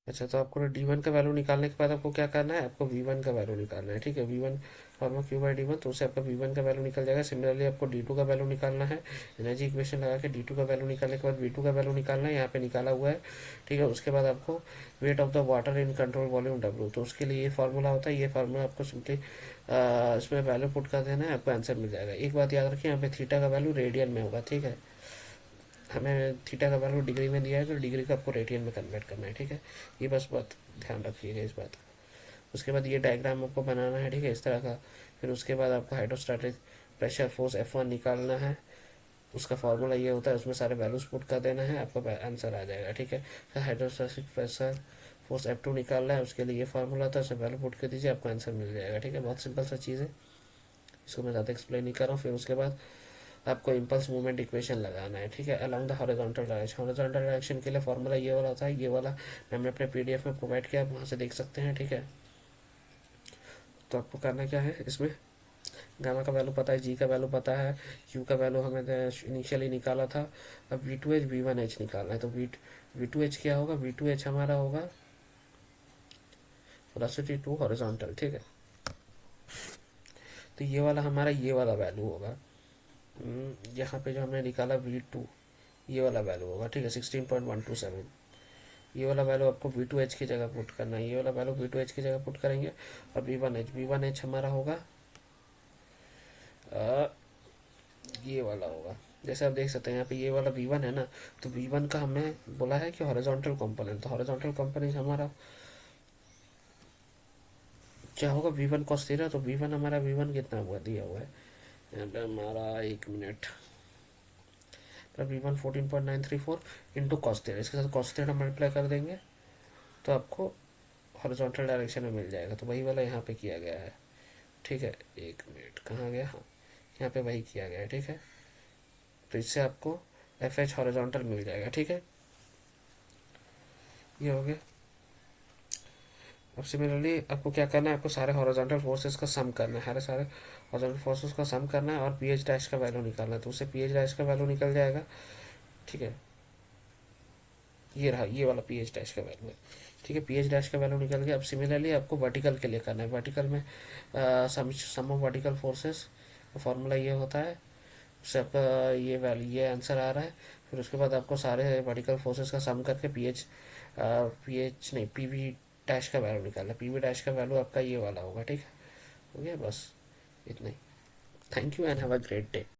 अच्छा, तो आपको D1 का वैल्यू निकालने के बाद आपको क्या करना है, आपको V1 का वैल्यू निकालना है। ठीक है, V1 फॉर्मा Q/D1, तो उससे आपका V1 का वैल्यू निकल जाएगा। सिमिलरली आपको D2 का वैल्यू निकालना है। एनर्जी इक्वेशन लगा के D2 का वैल्यू निकालने के बाद V2 का वैल्यू निकालना है, यहाँ पे निकाला हुआ है। ठीक है, उसके बाद आपको weight of the water in control volume W, तो उसके लिए ये फार्मूला होता है। ये फार्मूला आपको सिंपली इसमें वैल्यू पुट कर देना है, आपको आंसर मिल जाएगा। एक बात याद रखिए, यहाँ पे थीटा का वैल्यू रेडियन में होगा। ठीक है, हमें थीटा का वैल्यू डिग्री में दिया है, तो डिग्री को आपको रेडियन में कन्वर्ट करना है। ठीक है, ये बस बात ध्यान रखिएगा इस बात का। उसके बाद ये डायग्राम आपको बनाना है। ठीक है, इस तरह का। फिर उसके बाद आपको हाइड्रोस्टैटिक प्रेशर फोर्स F1 निकालना है। उसका फार्मूला ये होता है, उसमें सारे वैल्यूज पुट कर देना है, आपका आंसर आ जाएगा। ठीक है, फिर हाइड्रोस्टैटिक प्रेशर फोर्स F2 निकालना है, उसके लिए ये फार्मूला था, उसमें वैल्यू पुट कर दीजिए, आपको आंसर मिल जाएगा। ठीक है, बहुत सिंपल सा चीज़ है, इसको मैं ज़्यादा एक्सप्लेन नहीं कर रहा हूँ। फिर उसके बाद आपको इम्पल्स मूवमेंट इक्वेशन लगाना है। ठीक है, along the horizontal direction. Horizontal direction के लिए फार्मूला ये वाला होता है, ये वाला मैंने अपने PDF में प्रोवाइड किया, आप वहाँ से देख सकते हैं। ठीक है, तो आपको करना क्या है, इसमें गामा का वैल्यू पता है, जी का वैल्यू पता है, क्यू का वैल्यू हमें इनिशियली निकाला था। अब V2H V1H निकालना है। तो V2H क्या होगा, V2H हमारा होगा वेलोसिटी टू हॉरिजॉन्टल। ठीक है, तो ये वाला हमारा ये वाला वैल्यू होगा। यहाँ पे जो हमने निकाला V2, ये वाला वैल्यू होगा। ठीक है, 16.127। ये वाला वैल्यू आपको V2H की जगह पुट करना है, ये वाला वैल्यू V2H की जगह पुट करेंगे। और V1H हमारा होगा अ, ये वाला होगा। जैसे आप देख सकते हैं यहाँ पे ये वाला V1 है ना, तो V1 का हमें बोला है कि हॉरिजॉन्टल कंपोनेंट, तो हॉरिजॉन्टल कंपोनेंट हमारा क्या होगा, V1 cos थीटा। तो V1 हमारा V1 कितना हुआ, दिया हुआ है यहाँ पे हमारा, 1 मिनट, तो V1 14.934 इंटू कॉस थीटा, इसके साथ कॉस थीटा मल्टीप्लाई कर देंगे, तो आपको हॉरिजॉन्टल डायरेक्शन में मिल जाएगा। तो वही वाला यहाँ पे किया गया है। ठीक है, 1 मिनट, कहाँ गया, हाँ, यहाँ पे वही किया गया है। ठीक है, तो इससे आपको FH हॉरिजॉन्टल मिल जाएगा। ठीक है, ये हो गया। अब सिमिलरली आपको क्या करना है, आपको सारे हॉरिजॉन्टल फोर्सेस का सम करना है, सारे हॉरिजॉन्टल फोर्सेस का सम करना है, और PH डैश का वैल्यू निकालना है, तो उससे PH डैश का वैल्यू निकल जाएगा। ठीक है, ये रहा, ये वाला PH डैश का वैल्यू है। ठीक है, PH डैश का वैल्यू निकल गया। अब सिमिलरली आपको वर्टिकल के लिए करना है। वर्टिकल में सम ऑफ वर्टिकल फोर्सेस का फॉर्मूला ये होता है, उससे आपका ये वैल्यू, ये आंसर आ रहा है। फिर उसके बाद आपको सारे वर्टिकल फोर्सेस का सम करके PH नहीं, PV डैश का वैल्यू निकालना है। PV डैश का वैल्यू आपका ये वाला होगा। ठीक है, हो गया, बस इतना ही। Thank you and have a great day.